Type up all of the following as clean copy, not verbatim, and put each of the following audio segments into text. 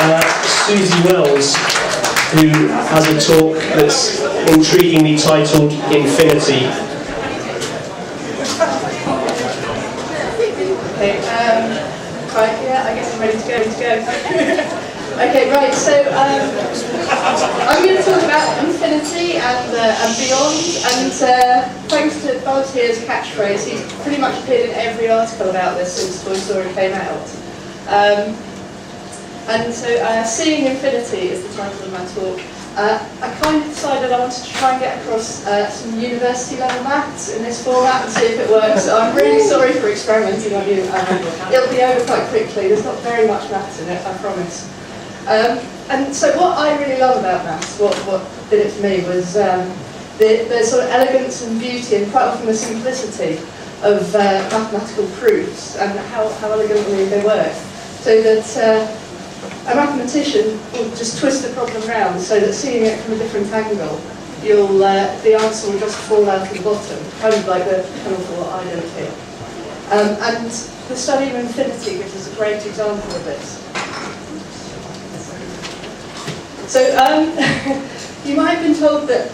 Suzi Wells, who has a talk that's intriguingly titled Infinity. Okay, right, yeah, I guess I'm ready to go. Okay, right, so I'm going to talk about infinity and beyond, and thanks to Voltaire's catchphrase, he's pretty much appeared in every article about this since Toy Story came out. And so Seeing Infinity is the title of my talk. I kind of decided I wanted to try and get across some university level maths in this format and see if it works. So I'm really sorry for experimenting on you. It'll be over quite quickly. There's not very much maths in it, I promise. And so what I really love about maths, what did it to me, was the sort of elegance and beauty and quite often the simplicity of mathematical proofs and how elegantly they work. So that a mathematician will just twist the problem round so that seeing it from a different angle, the answer will just fall out of the bottom, kind of like the colourful island here. And the study of infinity gives us a great example of this. So you might have been told that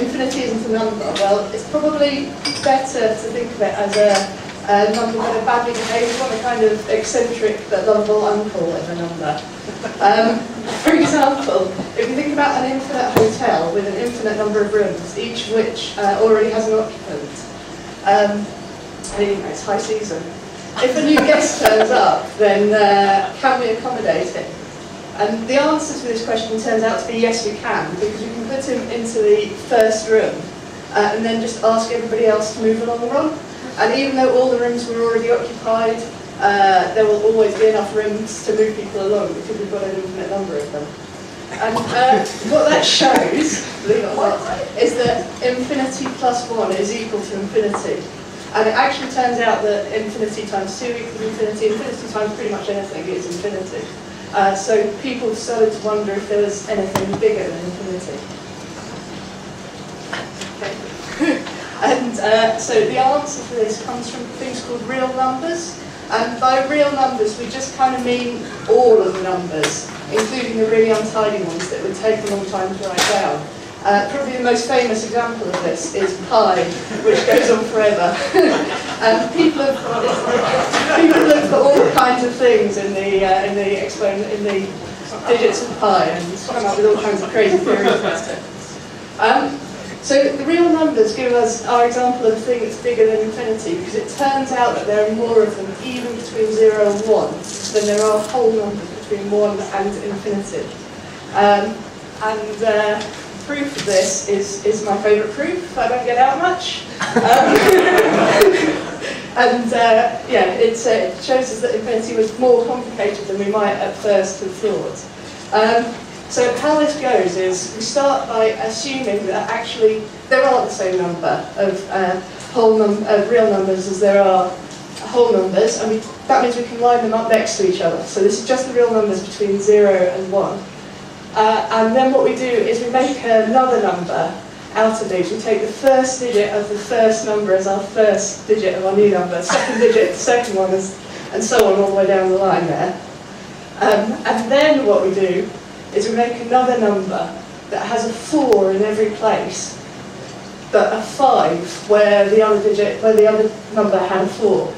infinity isn't a number. Well, it's probably better to think of it as a number that a badly behaved one, a kind of eccentric but lovable uncle of a number. For example, if you think about an infinite hotel with an infinite number of rooms, each of which already has an occupant, it's high season. If a new guest turns up, then can we accommodate him? And the answer to this question turns out to be yes, we can, because we can put him into the first room and then just ask everybody else to move along the run. And even though all the rooms were already occupied, there will always be enough rooms to move people along because we've got an infinite number of them. And what that shows, believe it or not, is that infinity plus 1 is equal to infinity. And it actually turns out that infinity times 2 equals infinity. Infinity times pretty much anything is infinity. So people started to wonder if there was anything bigger than infinity. Okay. And so the answer to this comes from things called real numbers. And by real numbers, we just kind of mean all of the numbers, including the really untidy ones that would take a long time to write down. Probably the most famous example of this is pi, which goes on forever. And people look for all kinds of things in the digits of pi and come up with all kinds of crazy theories about it. So the real numbers give us our example of a thing that's bigger than infinity, because it turns out that there are more of them, even between 0 and 1, than there are whole numbers between 1 and infinity. Proof of this is my favourite proof. I don't get out much. It shows us that infinity was more complicated than we might at first have thought. So how this goes is we start by assuming that actually there are the same number of real numbers as there are whole numbers, and that means we can line them up next to each other. So this is just the real numbers between 0 and 1. And then what we do is we make another number out of these. We take the first digit of the first number as our first digit of our new number, second digit, the second one, and so on all the way down the line there. And then what we do is we make another number that has a 4 in every place, but a 5 where the other number had a 4.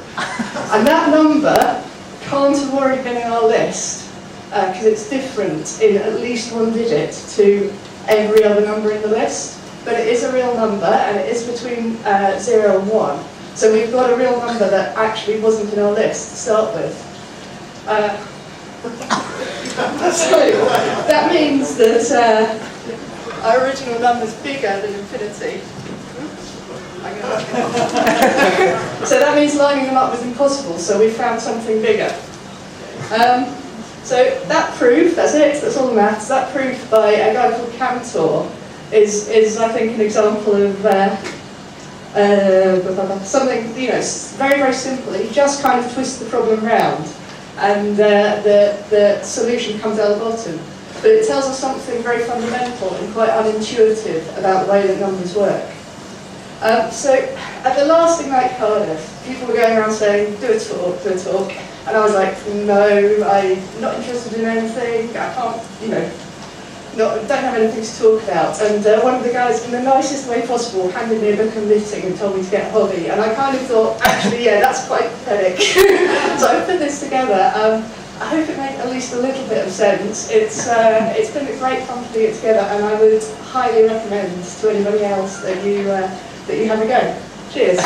And that number can't have already been in our list, because it's different in at least one digit to every other number in the list. But it is a real number, and it is between 0 and 1. So we've got a real number that actually wasn't in our list to start with. So that means that our original number is bigger than infinity. So that means lining them up was impossible, so we found something bigger. So that proof, that's it, that's all the maths, that proof by a guy called Cantor is I think, an example of something, very, very simple. You just kind of twist the problem round and the solution comes out the bottom. But it tells us something very fundamental and quite unintuitive about the way that numbers work. So at the last Ignite Cardiff, people were going around saying, do a talk. And I was like, no, I'm not interested in anything, I can't, don't have anything to talk about. And one of the guys, in the nicest way possible, handed me a book of knitting and told me to get a hobby. And I kind of thought, actually, yeah, that's quite pathetic. So I put this together. I hope it made at least a little bit of sense. It's been a great fun putting it together, and I would highly recommend to anybody else that you have a go. Cheers.